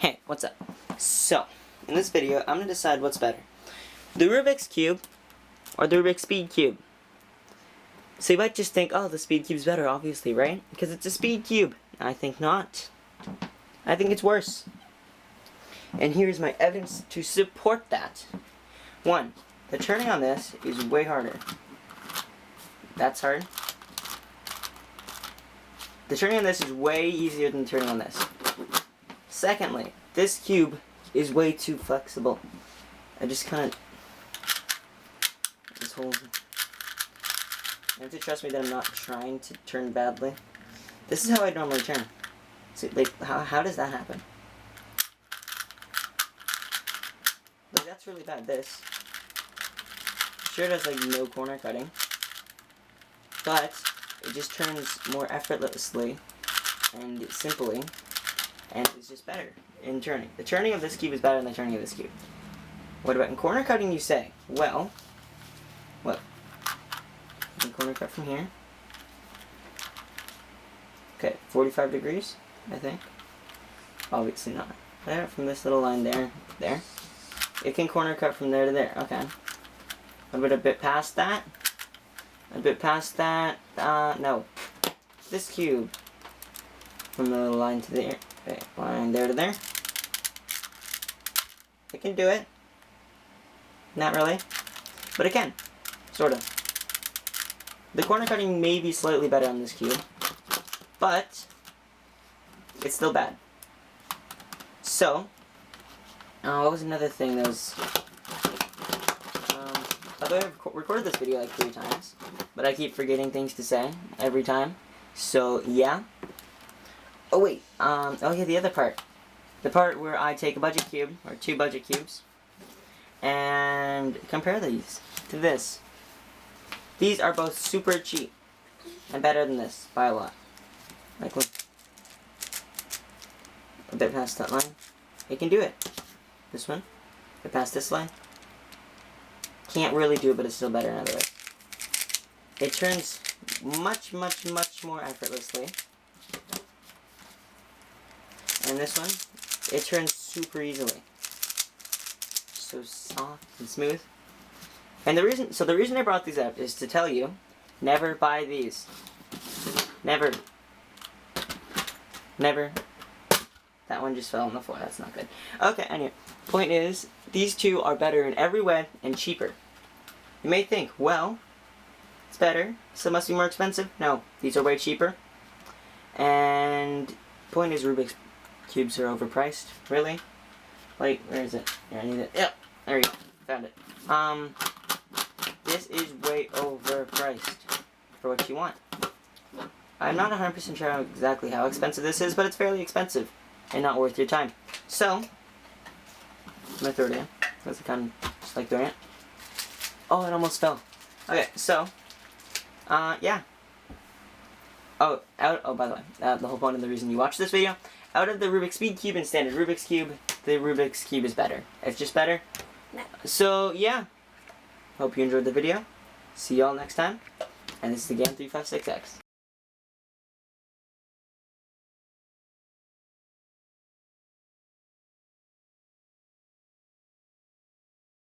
Hey, what's up? So, in this video, I'm going to decide what's better. The Rubik's Cube or the Rubik's Speed Cube. So you might just think, oh, the Speed Cube's better, obviously, right? Because it's a Speed Cube. I think not. I think it's worse. And here's my evidence to support that. 1. The turning on this is way harder. That's hard. The turning on this is way easier than turning on this. Secondly, this cube is way too flexible. I just kind of... You have to trust me that I'm not trying to turn badly. This is how I normally turn. See, like, how does that happen? Like, that's really bad. This. Sure does, like, no corner cutting. But it just turns more effortlessly and simply. And it's just better in turning. The turning of this cube is better than the turning of this cube. What about in corner cutting, you say? Well, what? You can corner cut from here. Okay, 45 degrees, I think. Obviously not. There, from this little line there, there. It can corner cut from there to there. Okay. What about a bit past that? A bit past that? No. This cube. From the little line to there. Okay, line there to there. It can do it. Not really. But it can. Sort of. The corner cutting may be slightly better on this cube. But it's still bad. So, what was another thing that was... although I've recorded this video like 3 times, but I keep forgetting things to say every time. So, yeah. Oh wait, oh yeah, the other part. The part where I take a budget cube, or 2 budget cubes, and compare these to this. These are both super cheap, and better than this, by a lot. Like, look. A bit past that line. It can do it. This one, a bit past this line. Can't really do it, but it's still better in other ways. It turns much, much, much more effortlessly. And this one, it turns super easily. So soft and smooth. And the reason I brought these up is to tell you, never buy these. Never. Never. That one just fell on the floor, that's not good. Okay, anyway, point is, these two are better in every way and cheaper. You may think, well, it's better, so it must be more expensive. No, these are way cheaper. And point is, Rubik's Cubes are overpriced. Really? Like, where is it? Here, I need it. Yep, there we go. Found it. This is way overpriced for what you want. I'm not 100% sure exactly how expensive this is, but it's fairly expensive and not worth your time. So, I'm gonna throw it in. That's kind of just like throwing it. Oh, it almost fell. Okay, so, yeah. Oh, by the way, the whole point of the reason you watch this video, out of the Rubik's Speed Cube and standard Rubik's Cube, the Rubik's Cube is better. It's just better. So, yeah. Hope you enjoyed the video. See y'all next time. And this is the Game 356X.